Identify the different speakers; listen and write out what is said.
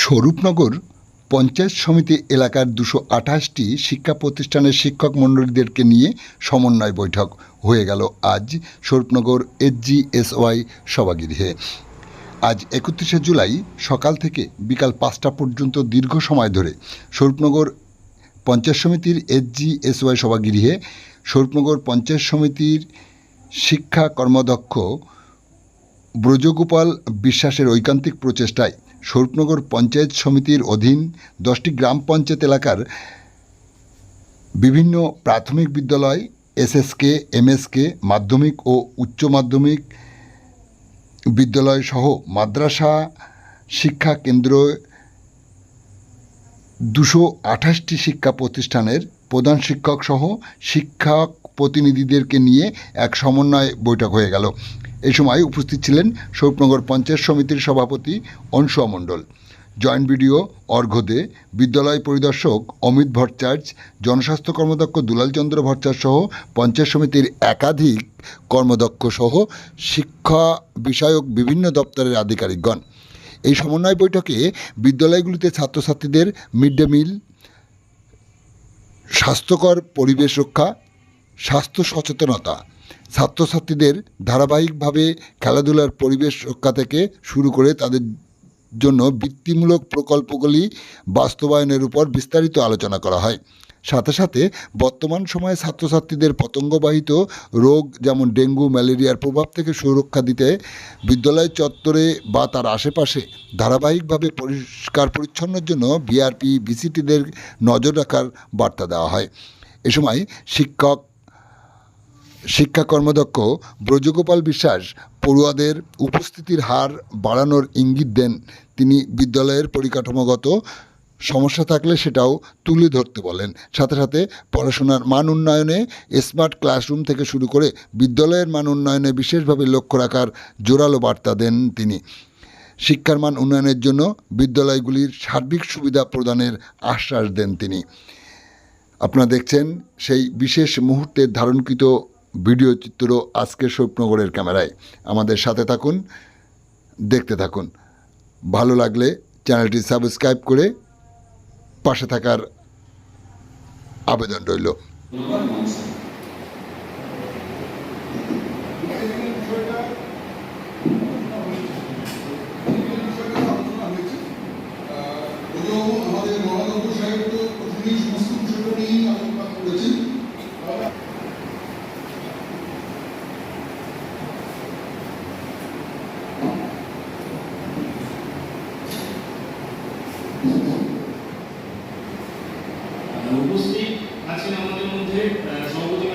Speaker 1: স্বরূপনগর পঞ্চায়েত সমিতি এলাকার 228টি শিক্ষা প্রতিষ্ঠানের শিক্ষক মণ্ডলীদেরকে নিয়ে সমন্বয় বৈঠক হয়ে গেল আজ স্বরূপনগর SGSY সভাগৃহে। আজ 31শে জুলাই সকাল থেকে বিকাল 5টা পর্যন্ত দীর্ঘ সময় ধরে স্বরূপনগর পঞ্চায়েত সমিতির SGSY সভাগৃহে স্বরূপনগর পঞ্চায়েত সমিতির শিক্ষা কর্মদক্ষ ব্রজগোপাল বিশ্বাসের ঐকান্তিক প্রচেষ্টায় স্বরূপনগর পঞ্চায়েত সমিতির অধীন 10টি গ্রাম পঞ্চায়েত এলাকার বিভিন্ন প্রাথমিক বিদ্যালয়, SSK, MSK, মাধ্যমিক ও উচ্চ মাধ্যমিক বিদ্যালয় সহ মাদ্রাসা শিক্ষা কেন্দ্র 228টি শিক্ষা প্রতিষ্ঠানের প্রধান শিক্ষক সহ শিক্ষক প্রতিনিধিদেরকে নিয়ে এক সমন্বয় বৈঠক হয়ে গেল। এই সময় উপস্থিত ছিলেন স্বরূপনগর পঞ্চায়েত সমিতির সভাপতি অনসুয়া মণ্ডল, জয়েন্ট বিডিও অর্ঘ্য দে, বিদ্যালয় পরিদর্শক অমিত ভট্টাচার্য, জনস্বাস্থ্য কর্মদক্ষ দুলাল চন্দ্র ভট্টাচার্য সহ পঞ্চায়েত সমিতির একাধিক কর্মদক্ষ সহ শিক্ষা বিষয়ক বিভিন্ন দপ্তরের আধিকারিকগণ। এই সমন্বয় বৈঠকে বিদ্যালয়গুলিতে ছাত্রছাত্রীদের মিড ডে মিল, স্বাস্থ্যকর পরিবেশ রক্ষা, স্বাস্থ্য সচেতনতা, ছাত্রছাত্রীদের ধারাবাহিকভাবে খেলাধুলার পরিবেশ রক্ষা থেকে শুরু করে তাদের জন্য বৃত্তিমূলক প্রকল্পগুলি বাস্তবায়নের উপর বিস্তারিত আলোচনা করা হয়। সাথে সাথে বর্তমান সময়ে ছাত্রছাত্রীদের পতঙ্গবাহিত রোগ যেমন ডেঙ্গু, ম্যালেরিয়ার প্রভাব থেকে সুরক্ষা দিতে বিদ্যালয় চত্বরে বা তার আশেপাশে ধারাবাহিকভাবে পরিষ্কার পরিচ্ছন্নের জন্য বিআরপি, বিসিটিদের নজর রাখার বার্তা দেওয়া হয়। এ সময় শিক্ষা কর্মদক্ষ ব্রজগোপাল বিশ্বাস পড়ুয়াদের উপস্থিতির হার বাড়ানোর ইঙ্গিত দেন। তিনি বিদ্যালয়ের পরিকাঠামোগত সমস্যা থাকলে সেটাও তুলে ধরতে বলেন। সাথে সাথে পড়াশোনার মান উন্নয়নে স্মার্ট ক্লাসরুম থেকে শুরু করে বিদ্যালয়ের মান উন্নয়নে বিশেষভাবে লক্ষ্য রাখার জোরালো বার্তা দেন তিনি। শিক্ষার মান উন্নয়নের জন্য বিদ্যালয়গুলির সার্বিক সুবিধা প্রদানের আশ্বাস দেন তিনি। আপনারা দেখছেন সেই বিশেষ মুহূর্তের ধারণকৃত ভিডিও চিত্র আজকের স্বরূপনগরের ক্যামেরায়। আমাদের সাথে থাকুন, দেখতে থাকুন। ভালো লাগলে চ্যানেলটি সাবস্ক্রাইব করে পাশে থাকার আবেদন রইল।
Speaker 2: আমাদের মহানগর সাহেব তো প্রতিদিন সমস্ত বিষয়টা নিয়েই আলোচনা করেছেন।
Speaker 3: উপস্থিত আছেন আমাদের মধ্যে সভাপতি